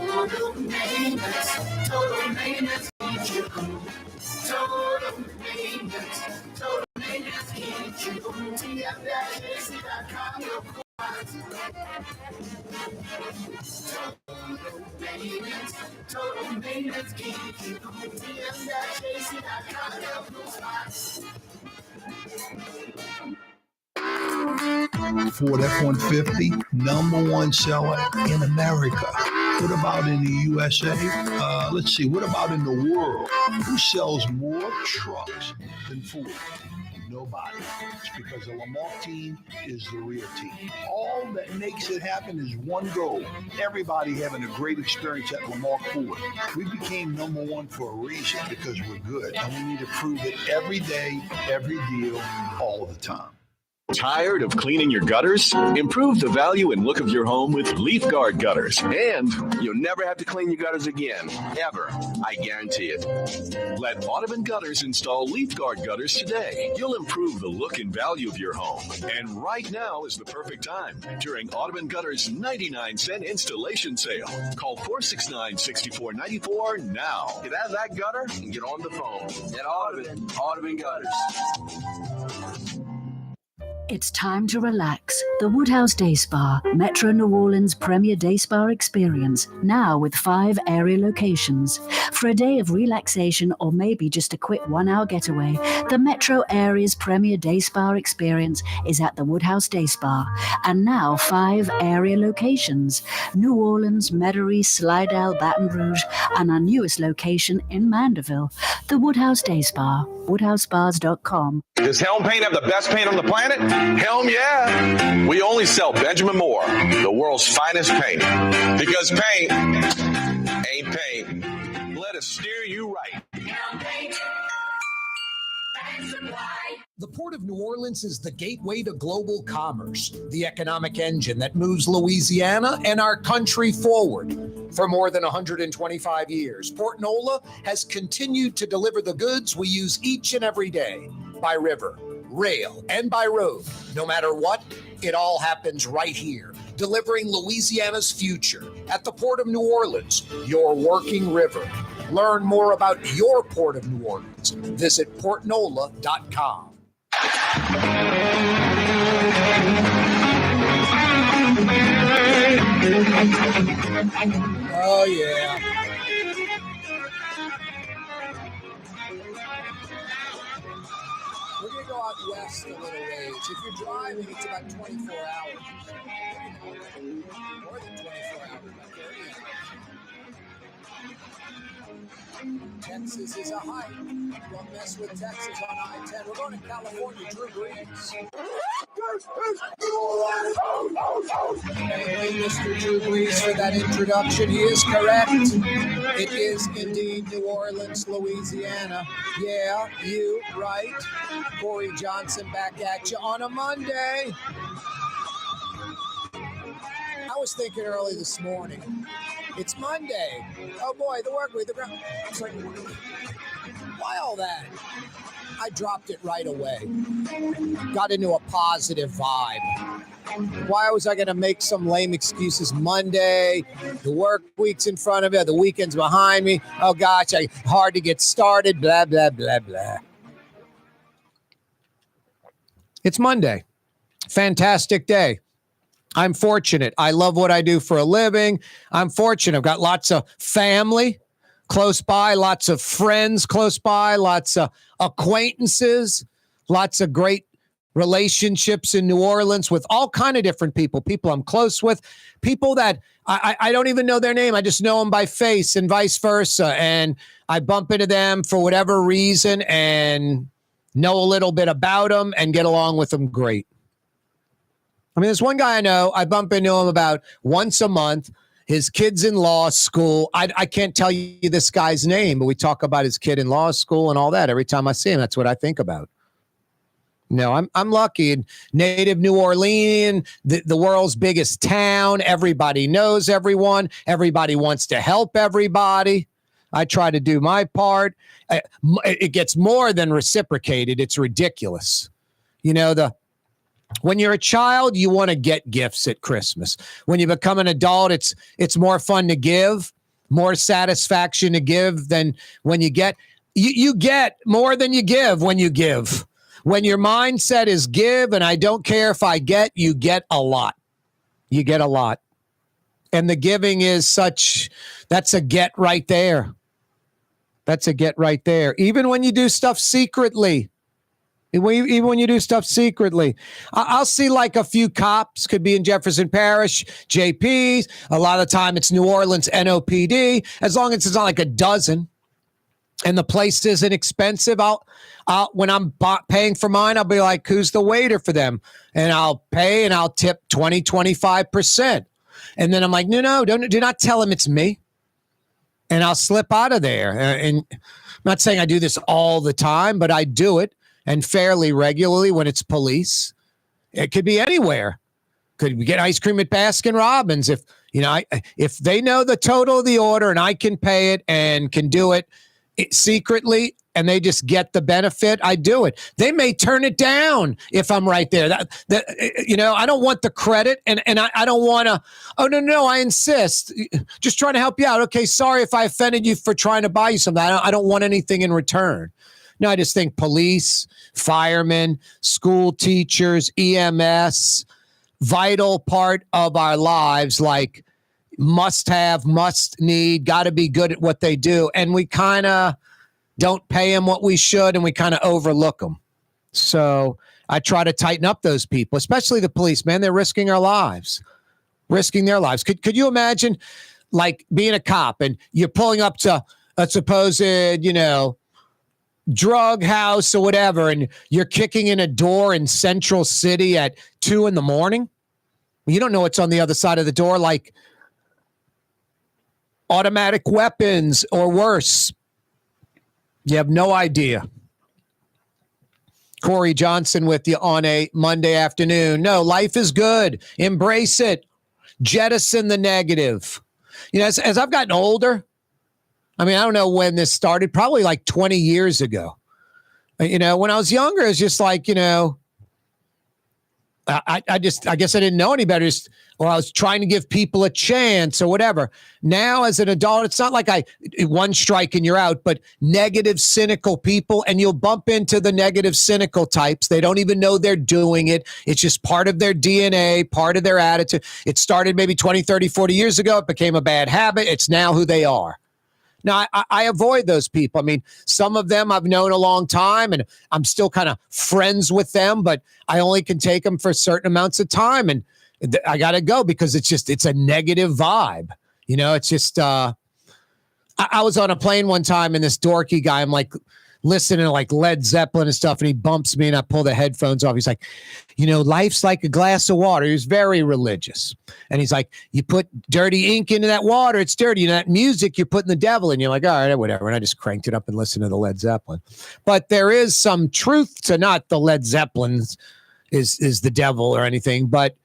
Total maintenance. Total maintenance keeps you cool. Total maintenance. Total maintenance keeps you cool. TM-AC.com. Your Total maintenance keeps you cool. TM-AC.com. Your cool spots. Ford F-150, #1 seller in America. What about in the USA? Let's see, what about in the world? Who sells more trucks than Ford? Nobody. It's because the Lamar team is the real team. All that makes it happen is one goal. Everybody having a great experience at Lamar Ford. We became #1 for a reason, because we're good. And we need to prove it every day, every deal, all the time. Tired of cleaning your gutters? Improve the value and look of your home with Leaf Guard gutters. And you'll never have to clean your gutters again, ever. I guarantee it. Let Audubon Gutters install Leaf Guard gutters today. You'll improve the look and value of your home. And right now is the perfect time during Audubon Gutters' 99-cent installation sale. Call 469-6494 now. Get out of that gutter and get on the phone. At Audubon Gutters. It's time to relax. The Woodhouse Day Spa, Metro New Orleans' premier day spa experience, now with 5 area locations. For a day of relaxation or maybe just a quick 1-hour getaway, the Metro area's premier day spa experience is at the Woodhouse Day Spa. And now 5 area locations: New Orleans, Metairie, Slidell, Baton Rouge, and our newest location in Mandeville. The Woodhouse Day Spa, woodhousespas.com. Does Helm Paint have the best paint on the planet? Helm, yeah. We only sell Benjamin Moore, the world's finest paint. Because paint ain't paint. Let us steer you right. Helm Paint. The Port of New Orleans is the gateway to global commerce, the economic engine that moves Louisiana and our country forward. For more than 125 years, Port Nola has continued to deliver the goods we use each and every day, by river, rail, and by road. No matter what, it all happens right here, delivering Louisiana's future at the Port of New Orleans, your working river. Learn more about your Port of New Orleans. Visit portnola.com. Oh, yeah. We're going to go out west a little ways. If you're driving, it's about 24 hours. More than 24 hours, about 30 hours. Texas is a hike. Don't mess with Texas on I-10. We're going to California. Drew Brees. Thank you, Mr. Drew Brees, for that introduction. He is correct. It is indeed New Orleans, Louisiana. Yeah, you right. Corey Johnson back at you on a Monday. I was thinking early this morning, it's Monday. Oh boy, the work week, the ground. I was like, why all that? I dropped it right away. Got into a positive vibe. Why was I going to make some lame excuses Monday? The work week's in front of you. The weekend's behind me. Oh gosh, hard to get started. Blah, blah, blah, blah. It's Monday. Fantastic day. I'm fortunate. I love what I do for a living. I'm fortunate. I've got lots of family close by, lots of friends close by, lots of acquaintances, lots of great relationships in New Orleans with all kind of different people I'm close with, people that I don't even know their name. I just know them by face and vice versa. And I bump into them for whatever reason and know a little bit about them and get along with them great. I mean, there's one guy I know, I bump into him about once a month. His kid's in law school. I can't tell you this guy's name, but we talk about his kid in law school and all that. Every time I see him, that's what I think about. No, I'm lucky. Native New Orleans, the world's biggest town. Everybody knows everyone. Everybody wants to help everybody. I try to do my part. It gets more than reciprocated. It's ridiculous. You know, When you're a child, you want to get gifts at Christmas. When you become an adult, it's more fun to give, more satisfaction to give than when you get. You get more than you give when you give. When your mindset is give, and I don't care if I get, you get a lot. You get a lot. And the giving is that's a get right there. That's a get right there. Even when you do stuff secretly. Even when you do stuff secretly. I'll see like a few cops, could be in Jefferson Parish, JPs. A lot of the time it's New Orleans, NOPD. As long as it's not like a dozen and the place isn't expensive, I'll when I'm paying for mine, I'll be like, who's the waiter for them? And I'll pay and I'll tip 20, 25%. And then I'm like, no, do not tell him it's me. And I'll slip out of there. And I'm not saying I do this all the time, but I do it, and fairly regularly when it's police. It could be anywhere. Could we get ice cream at Baskin Robbins? If they know the total of the order and I can pay it and can do it secretly, and they just get the benefit, I do it. They may turn it down if I'm right there. I don't want the credit, and I don't want to, oh, no, I insist. Just trying to help you out. Okay, sorry if I offended you for trying to buy you something. I don't want anything in return. No, I just think police, firemen, school teachers, EMS, vital part of our lives, like must have, must need, got to be good at what they do. And we kind of don't pay them what we should, and we kind of overlook them. So I try to tighten up those people, especially the police, man. They're risking their lives. Could you imagine like being a cop and you're pulling up to a supposed, drug house or whatever, and you're kicking in a door in Central City at 2 a.m? You don't know what's on the other side of the door, like automatic weapons or worse. You have no idea. Corey Johnson with you on a Monday afternoon. No, life is good. Embrace it. Jettison the negative. As I've gotten older, I don't know when this started, probably like 20 years ago. When I was younger, it's just like, I guess I didn't know any better, or I was trying to give people a chance or whatever. Now, as an adult, it's not like one strike and you're out, but negative, cynical people, and you'll bump into the negative, cynical types. They don't even know they're doing it. It's just part of their DNA, part of their attitude. It started maybe 20, 30, 40 years ago. It became a bad habit. It's now who they are. Now, I avoid those people. Some of them I've known a long time, and I'm still kind of friends with them, but I only can take them for certain amounts of time, and I got to go because it's a negative vibe. It's just, I was on a plane one time, and this dorky guy, I'm like listening to like Led Zeppelin and stuff, and he bumps me, and I pull the headphones off. He's like, life's like a glass of water. He was very religious. And he's like, you put dirty ink into that water, it's dirty. That music, you're putting the devil in. You're like, all right, whatever. And I just cranked it up and listened to the Led Zeppelin. But there is some truth to not the Led Zeppelins is the devil or anything, but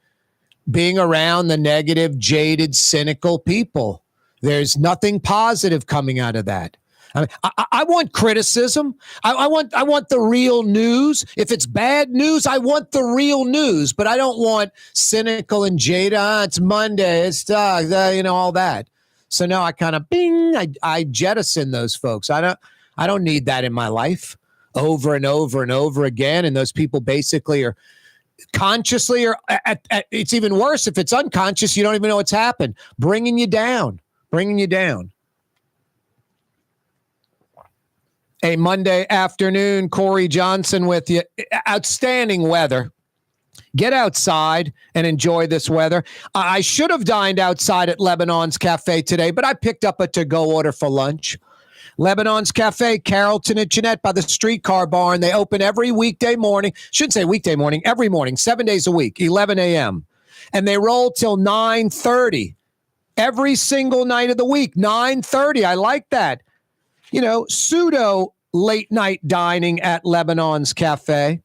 being around the negative, jaded, cynical people. There's nothing positive coming out of that. I want criticism. I want the real news. If it's bad news, I want the real news. But I don't want cynical and jaded. It's Monday. It's all that. So no, I kind of I jettison those folks. I don't need that in my life over and over and over again. And those people basically are consciously, or it's even worse if it's unconscious. You don't even know what's happened. Bringing you down. A Monday afternoon, Corey Johnson with you. Outstanding weather. Get outside and enjoy this weather. I should have dined outside at Lebanon's Cafe today, but I picked up a to-go order for lunch. Lebanon's Cafe, Carrollton and Jeanette by the streetcar barn. They open every weekday morning. Shouldn't say weekday morning, every morning, 7 days a week, 11 a.m. And they roll till 9:30 every single night of the week, 9:30. I like that. Pseudo late night dining at Lebanon's Cafe.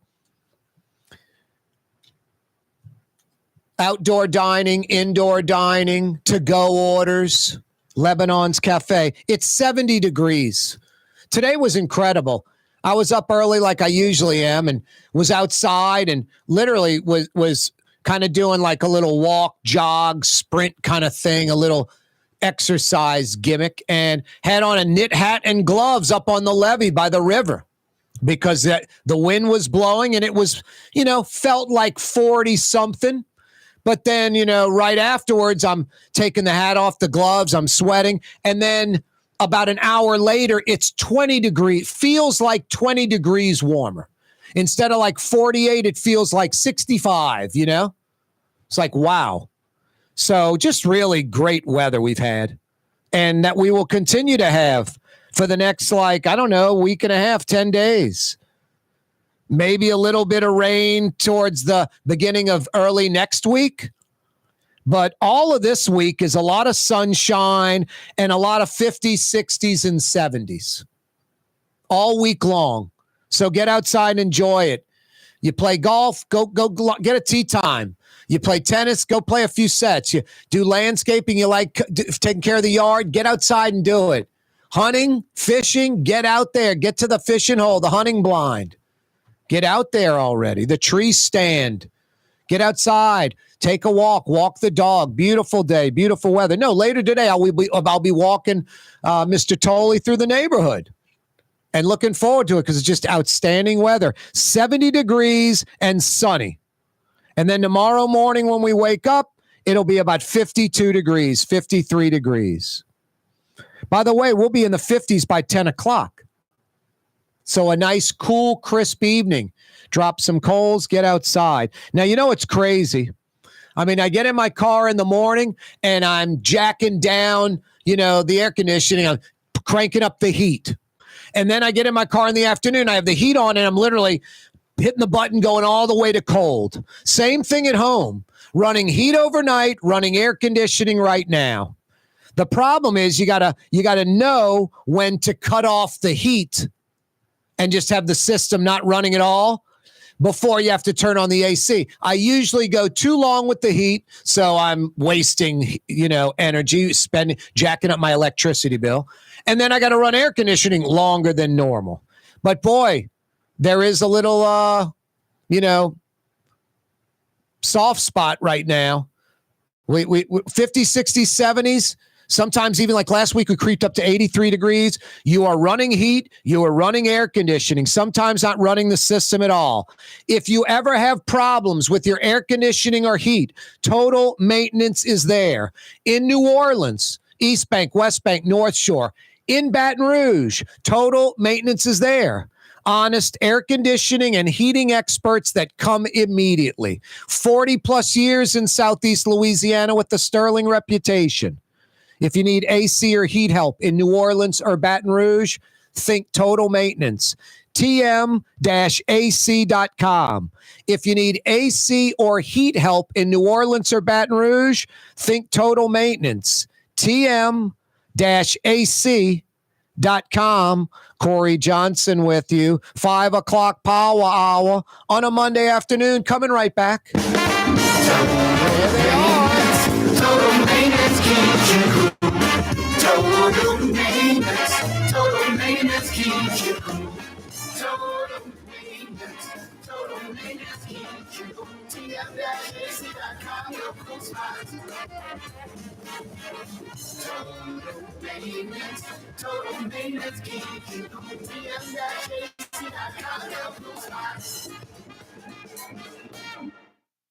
Outdoor dining, indoor dining, to-go orders, Lebanon's Cafe. It's 70 degrees. Today was incredible. I was up early like I usually am and was outside and literally was kind of doing like a little walk, jog, sprint kind of thing, a little exercise gimmick, and had on a knit hat and gloves up on the levee by the river because the wind was blowing and it was, felt like 40 something. But then, right afterwards, I'm taking the hat off, the gloves, I'm sweating. And then about an hour later, it's 20 degrees, feels like 20 degrees warmer. Instead of like 48, it feels like 65, It's like, wow. So just really great weather we've had and that we will continue to have for the next, week and a half, 10 days. Maybe a little bit of rain towards the beginning of early next week. But all of this week is a lot of sunshine and a lot of 50s, 60s, and 70s all week long. So get outside and enjoy it. You play golf, go get a tee time. You play tennis, go play a few sets. You do landscaping, you like taking care of the yard, get outside and do it. Hunting, fishing, get out there. Get to the fishing hole, the hunting blind. Get out there already. The tree stand. Get outside. Take a walk. Walk the dog. Beautiful day. Beautiful weather. No, later today I'll be walking Mr. Tolley through the neighborhood. And looking forward to it because it's just outstanding weather. 70 degrees and sunny. And then tomorrow morning when we wake up, it'll be about 52 degrees, 53 degrees. By the way, we'll be in the 50s by 10 o'clock. So a nice, cool, crisp evening. Drop some coals, get outside. Now, it's crazy. I mean, I get in my car in the morning and I'm jacking down, the air conditioning. I'm cranking up the heat. And then I get in my car in the afternoon. I have the heat on and I'm literally hitting the button going all the way to cold. Same thing at home. Running heat overnight, running air conditioning right now. The problem is you gotta know when to cut off the heat and just have the system not running at all before you have to turn on the AC. I usually go too long with the heat, so I'm wasting, energy, jacking up my electricity bill. And then I got to run air conditioning longer than normal. But boy, there is a little, soft spot right now. We 50s, 60s, 70s. Sometimes even like last week, we creeped up to 83 degrees. You are running heat. You are running air conditioning, sometimes not running the system at all. If you ever have problems with your air conditioning or heat, Total Maintenance is there. In New Orleans, East Bank, West Bank, North Shore. In Baton Rouge, Total Maintenance is there. Honest air conditioning and heating experts that come immediately. 40 plus years in Southeast Louisiana with the sterling reputation. If you need AC or heat help in New Orleans or Baton Rouge, think Total Maintenance. TM-AC.com. If you need AC or heat help in New Orleans or Baton Rouge, think Total Maintenance. TM-AC.com. Corey Johnson with you. 5 o'clock power hour on a Monday afternoon. Coming right back. There they are. Total Maintenance keeps you cool. Total Maintenance. Total Maintenance keeps you cool. Total Maintenance keeps you cool. TM-AC.com, your cool spot. Total Maintenance keeps you cool. TM-AC.com, your cool spot.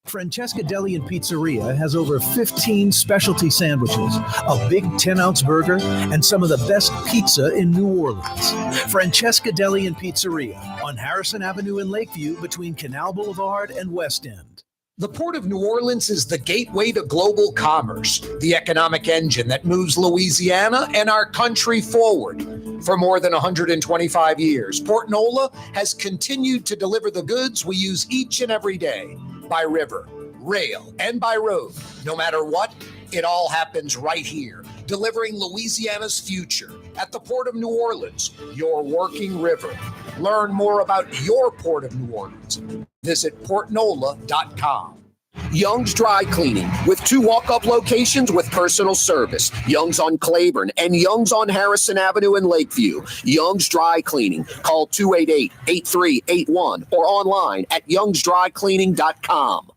Francesca Deli and Pizzeria has over 15 specialty sandwiches, a big 10-ounce burger, and some of the best pizza in New Orleans. Francesca Deli and Pizzeria on Harrison Avenue in Lakeview between Canal Boulevard and West End. The Port of New Orleans is the gateway to global commerce, the economic engine that moves Louisiana and our country forward. For more than 125 years, Port Nola has continued to deliver the goods we use each and every day. By river, rail, and by road. No matter what, it all happens right here, delivering Louisiana's future at the Port of New Orleans, your working river. Learn more about your Port of New Orleans. Visit portnola.com. Young's Dry Cleaning, with 2 walk-up locations with personal service. Young's on Claiborne and Young's on Harrison Avenue in Lakeview. Young's Dry Cleaning. Call 288-8381 or online at youngsdrycleaning.com.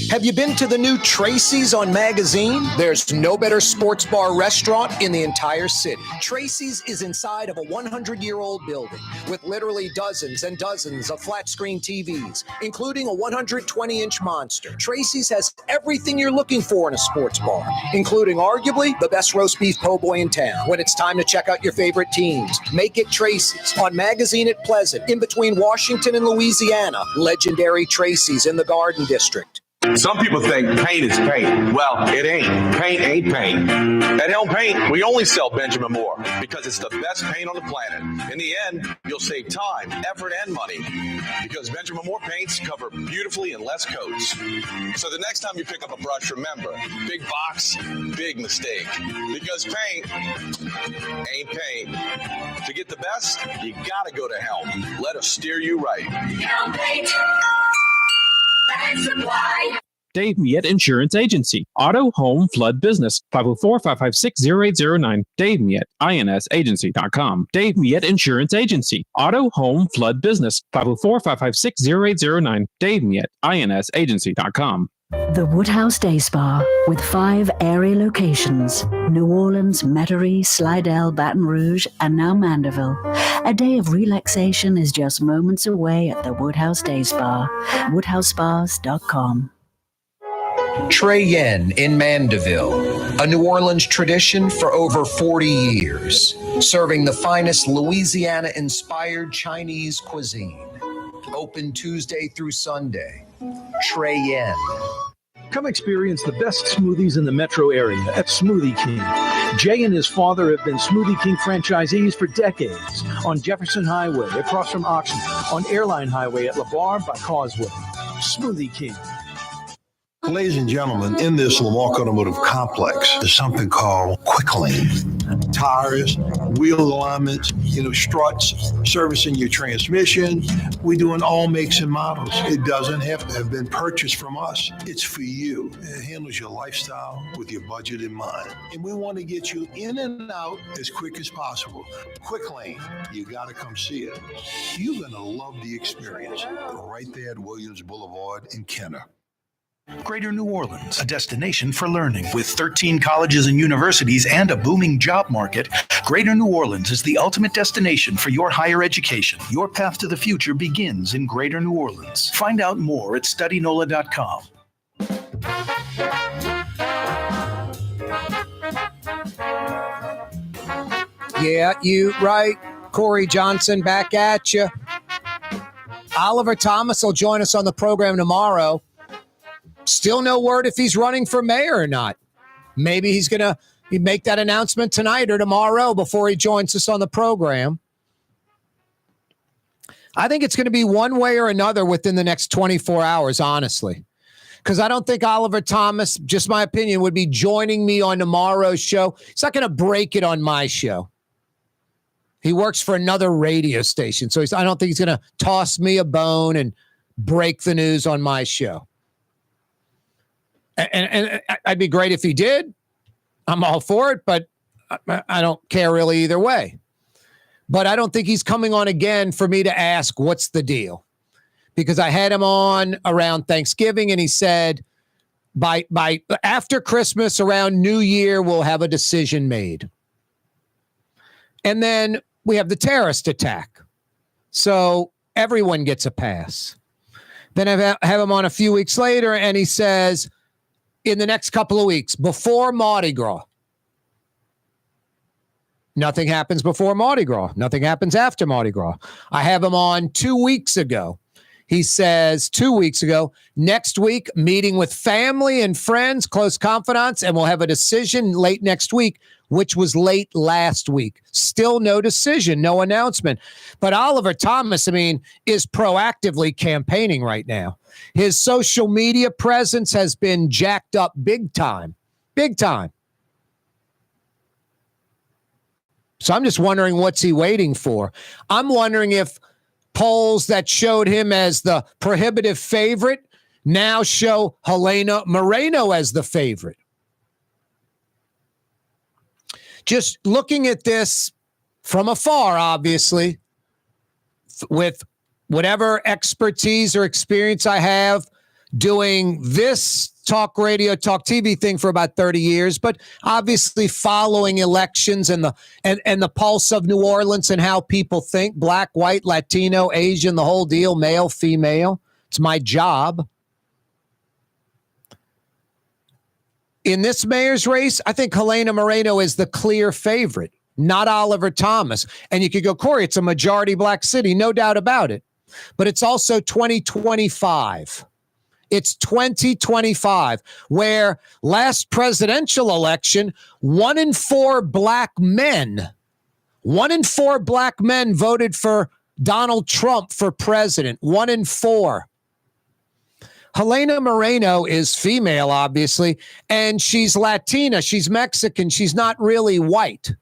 Have you been to the new Tracy's on Magazine? There's no better sports bar restaurant in the entire city. Tracy's is inside of a 100-year-old building with literally dozens and dozens of flat-screen TVs, including a 120-inch monster. Tracy's has everything you're looking for in a sports bar, including arguably the best roast beef po' boy in town. When it's time to check out your favorite teams, make it Tracy's on Magazine at Pleasant, in between Washington and Louisiana. Legendary Tracy's in the Garden District. Some people think paint is paint. Well, it ain't. Paint ain't paint. At Helm Paint, we only sell Benjamin Moore because it's the best paint on the planet. In the end, you'll save time, effort, and money because Benjamin Moore paints cover beautifully in less coats. So the next time you pick up a brush, remember, big box, big mistake. Because paint ain't paint. To get the best, you gotta go to Helm. Let us steer you right. Helm Paint. Dave Miette Insurance Agency. Auto, home, flood, business. 504-556-0809. Dave Miette, INSagency.com. Dave Miette Insurance Agency. Auto, home, flood, business. 504-556-0809. Dave Miette, INSagency.com. The Woodhouse Day Spa, with 5 area locations: New Orleans, Metairie, Slidell, Baton Rouge, and now Mandeville. A day of relaxation is just moments away at the Woodhouse Day Spa. WoodhouseSpas.com. Trey Yen in Mandeville, a New Orleans tradition for over 40 years, serving the finest Louisiana-inspired Chinese cuisine. Open Tuesday through Sunday. Trey Yen. Come experience the best smoothies in the metro area at Smoothie King. Jay and his father have been Smoothie King franchisees for decades on Jefferson Highway across from Oxnard, on Airline Highway at LeBar by Causeway. Smoothie King. Ladies and gentlemen, in this Lamarck Automotive Complex, there's something called Quick Lane. Tires, wheel alignments, struts, servicing your transmission. We're doing all makes and models. It doesn't have to have been purchased from us. It's for you. It handles your lifestyle with your budget in mind. And we want to get you in and out as quick as possible. Quick Lane, you got to come see it. You're going to love the experience. Right there at Williams Boulevard in Kenner. Greater New Orleans, a destination for learning. With 13 colleges and universities and a booming job market, Greater New Orleans is the ultimate destination for your higher education. Your path to the future begins in Greater New Orleans. Find out more at studynola.com. Yeah, you right. Corey Johnson back at you. Oliver Thomas will join us on the program tomorrow. Still no word if he's running for mayor or not. Maybe he's going to make that announcement tonight or tomorrow before he joins us on the program. I think it's going to be one way or another within the next 24 hours, honestly. Because I don't think Oliver Thomas, just my opinion, would be joining me on tomorrow's show. He's not going to break it on my show. He works for another radio station, so I don't think he's going to toss me a bone and break the news on my show. And I'd be great if he did. I'm all for it, but I don't care really either way. But I don't think he's coming on again for me to ask, what's the deal? Because I had him on around Thanksgiving, and he said, by after Christmas, around New Year, we'll have a decision made. And then we have the terrorist attack. So everyone gets a pass. Then I have him on a few weeks later, and he says, in the next couple of weeks, before Mardi Gras. Nothing happens before Mardi Gras. Nothing happens after Mardi Gras. I have him on 2 weeks ago. He says 2 weeks ago, next week, meeting with family and friends, close confidants, and we'll have a decision late next week, which was late last week. Still no decision, no announcement. But Oliver Thomas, is proactively campaigning right now. His social media presence has been jacked up big time. Big time. So I'm just wondering, what's he waiting for? I'm wondering if polls that showed him as the prohibitive favorite now show Helena Moreno as the favorite. Just looking at this from afar, obviously, with whatever expertise or experience I have doing this talk radio, talk TV thing for about 30 years, but obviously following elections and the pulse of New Orleans and how people think, black, white, Latino, Asian, the whole deal, male, female. It's my job. In this mayor's race, I think Helena Moreno is the clear favorite, not Oliver Thomas. And you could go, Corey, it's a majority black city, no doubt about it. But it's also 2025. It's 2025, where last presidential election, 1 in 4 black men voted for Donald Trump for president. 1 in 4. Helena Moreno is female, obviously, and she's Latina. She's Mexican. She's not really white.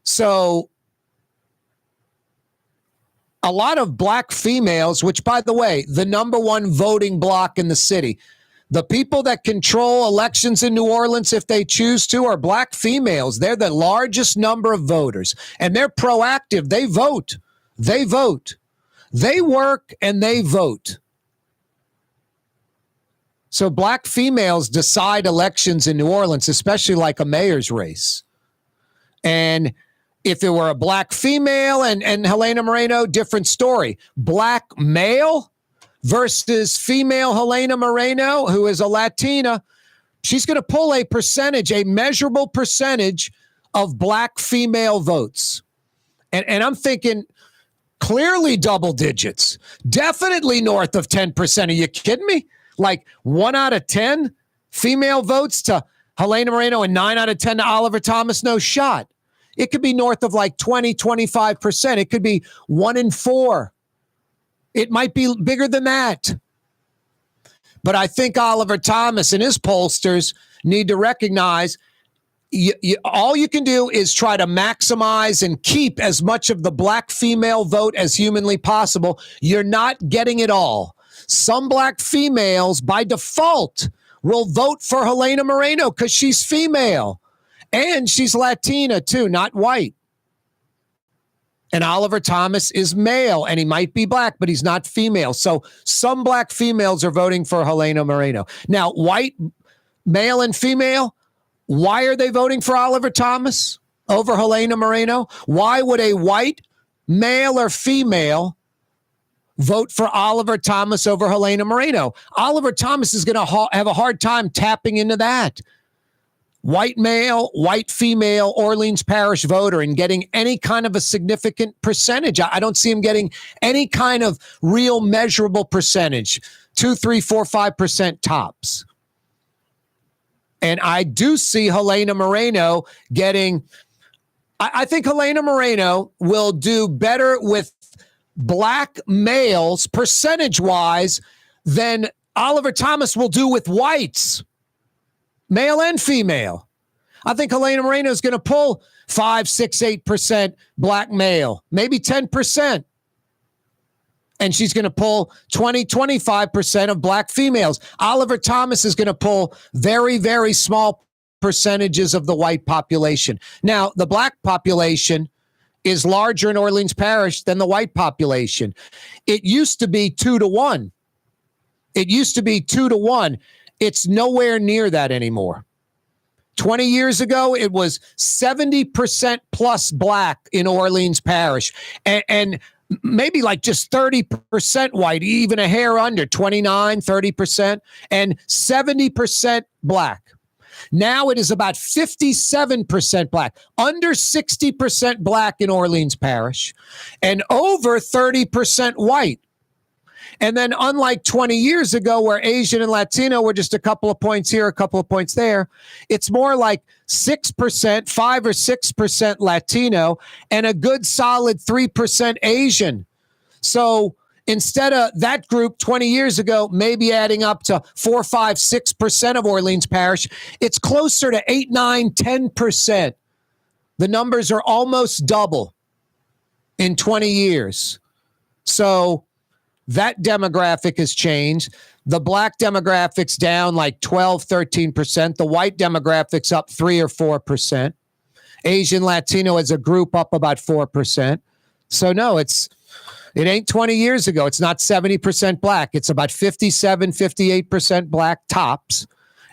So a lot of black females, which, by the way, the number one voting bloc in the city, the people that control elections in New Orleans, if they choose to, are black females. They're the largest number of voters, and they're proactive. They vote. They vote. They work and they vote. So black females decide elections in New Orleans, especially like a mayor's race. And if it were a black female and Helena Moreno, different story. Black male versus female Helena Moreno, who is a Latina, she's going to pull a percentage, a measurable percentage of black female votes. And I'm thinking clearly double digits, definitely north of 10%. Are you kidding me? Like 1 out of 10 female votes to Helena Moreno and 9 out of 10 to Oliver Thomas? No shot. It could be north of like 20, 25%. It could be 1 in 4. It might be bigger than that. But I think Oliver Thomas and his pollsters need to recognize all you can do is try to maximize and keep as much of the black female vote as humanly possible. You're not getting it all. Some black females, by default, will vote for Helena Moreno because she's female. And she's Latina, too, not white. And Oliver Thomas is male, and he might be black, but he's not female. So some black females are voting for Helena Moreno. Now, white, male, and female, why are they voting for Oliver Thomas over Helena Moreno? Why would a white, male, or female vote for Oliver Thomas over Helena Moreno? Oliver Thomas is going to have a hard time tapping into that. White male, white female, Orleans Parish voter and getting any kind of a significant percentage. I don't see him getting any kind of real measurable percentage, 2, 3, 4, 5% tops. And I do see Helena Moreno getting, I think Helena Moreno will do better with black males percentage-wise than Oliver Thomas will do with whites, male and female. I think Helena Moreno is going to pull 5, 6, 8% black male, maybe 10%. And she's going to pull 20, 25% of black females. Oliver Thomas is going to pull very, very small percentages of the white population. Now, the black population is larger in Orleans Parish than the white population. It used to be 2 to 1. It used to be 2 to 1. It's nowhere near that anymore. 20 years ago, it was 70% plus black in Orleans Parish. And maybe like just 30% white, even a hair under, 29, 30%, and 70% black. Now it is about 57% black, under 60% black in Orleans Parish, and over 30% white. And then unlike 20 years ago where Asian and Latino were just a couple of points here, a couple of points there, it's more like 6%, 5 or 6% Latino, and a good solid 3% Asian. So instead of that group 20 years ago, maybe adding up to 4, 5, 6% of Orleans Parish, it's closer to 8, 9, 10%. The numbers are almost double in 20 years. So That demographic has changed. The black demographic's down like 12, 13%. The white demographic's up 3 or 4%. Asian Latino as a group up about 4%. So no, it ain't 20 years ago. It's not 70% black. It's about 57, 58% black tops.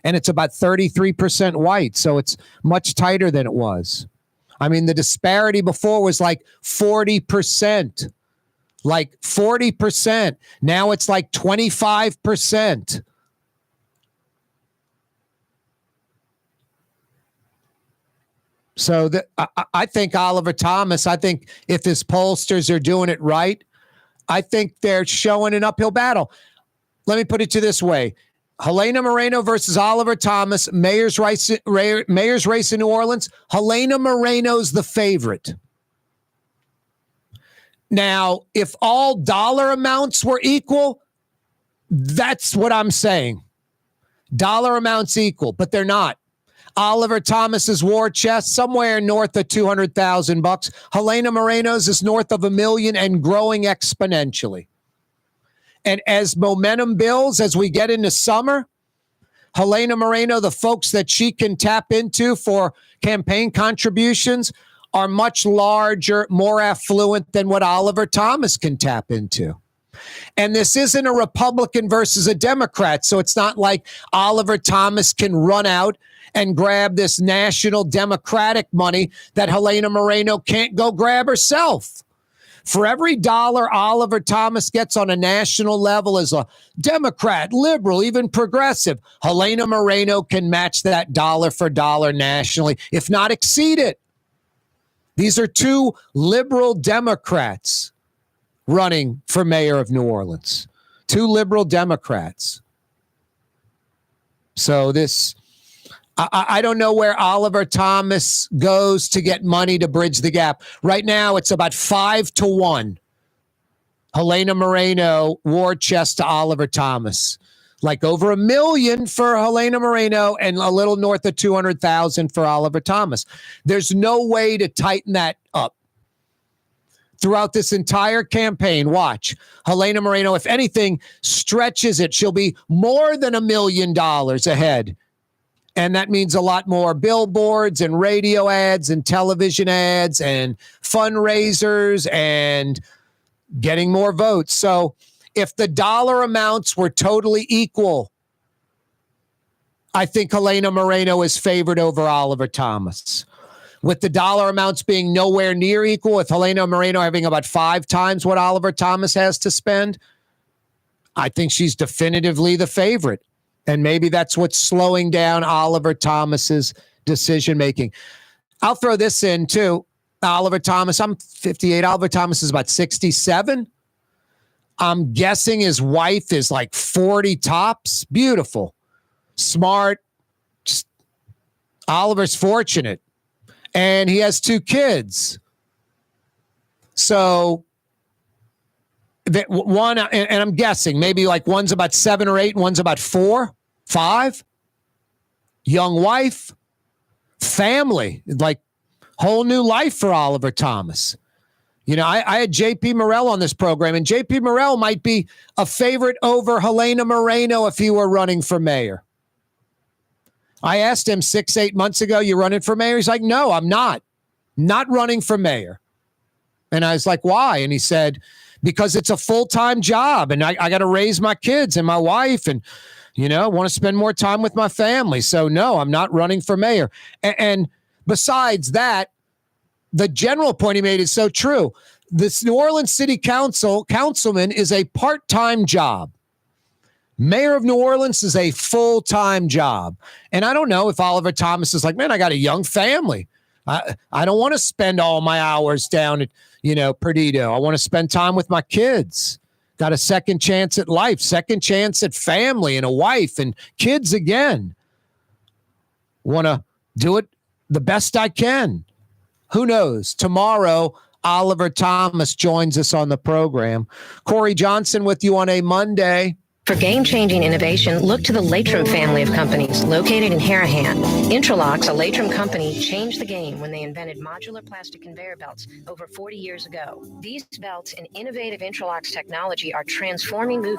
And it's about 33% white. So it's much tighter than it was. I mean, the disparity before was like 40%. Like 40%. Now it's like 25%. So I think Oliver Thomas, I think if his pollsters are doing it right, I think they're showing an uphill battle. Let me put it to this way. Helena Moreno versus Oliver Thomas, mayor's race in New Orleans. Helena Moreno's the favorite. Now, if all dollar amounts were equal, that's what I'm saying. Dollar amounts equal, but they're not. Oliver Thomas's war chest somewhere north of $200,000. Helena Moreno's is north of $1 million and growing exponentially. And as momentum builds, as we get into summer, Helena Moreno, the folks that she can tap into for campaign contributions are much larger, more affluent than what Oliver Thomas can tap into. And this isn't a Republican versus a Democrat, so it's not like Oliver Thomas can run out and grab this national Democratic money that Helena Moreno can't go grab herself. For every dollar Oliver Thomas gets on a national level as a Democrat, liberal, even progressive, Helena Moreno can match that dollar for dollar nationally, if not exceed it. These are two liberal Democrats running for mayor of New Orleans. Two liberal Democrats. So I don't know where Oliver Thomas goes to get money to bridge the gap. Right now, it's about 5-1. Helena Moreno, war chest to Oliver Thomas. Like over $1 million for Helena Moreno and a little north of 200,000 for Oliver Thomas. There's no way to tighten that up. Throughout this entire campaign, watch. Helena Moreno, if anything, stretches it. She'll be more than $1 million ahead. And that means a lot more billboards and radio ads and television ads and fundraisers and getting more votes. So if the dollar amounts were totally equal, I think Helena Moreno is favored over Oliver Thomas. With the dollar amounts being nowhere near equal, with Helena Moreno having about 5 times what Oliver Thomas has to spend, I think she's definitively the favorite. And maybe that's what's slowing down Oliver Thomas's decision-making. I'll throw this in, too. Oliver Thomas, I'm 58. Oliver Thomas is about 67. I'm guessing his wife is like 40 tops. Beautiful. Smart. Just, Oliver's fortunate. And he has 2 kids. So one, and I'm guessing maybe like one's about 7 or 8 and one's about 4, 5. Young wife, family, like whole new life for Oliver Thomas. You know, I had J.P. Morrell on this program, and J.P. Morrell might be a favorite over Helena Moreno if he were running for mayor. I asked him 6-8 months ago, you running for mayor? He's like, no, I'm not running for mayor. And I was like, why? And he said, because it's a full-time job and I got to raise my kids and my wife and, you know, want to spend more time with my family. So no, I'm not running for mayor. And besides that, the general point he made is so true. This New Orleans City councilman is a part-time job. Mayor of New Orleans is a full-time job. And I don't know if Oliver Thomas is like, man, I got a young family. I don't want to spend all my hours down at, Perdido. I want to spend time with my kids. Got a second chance at life, second chance at family and a wife and kids again. Want to do it the best I can. Who knows? Tomorrow, Oliver Thomas joins us on the program. Corey Johnson with you on a Monday. For game-changing innovation, look to the Latrim family of companies located in Harahan. Interlocks, a Latrim company, changed the game when they invented modular plastic conveyor belts over 40 years ago. These belts and innovative Interlocks technology are transforming movement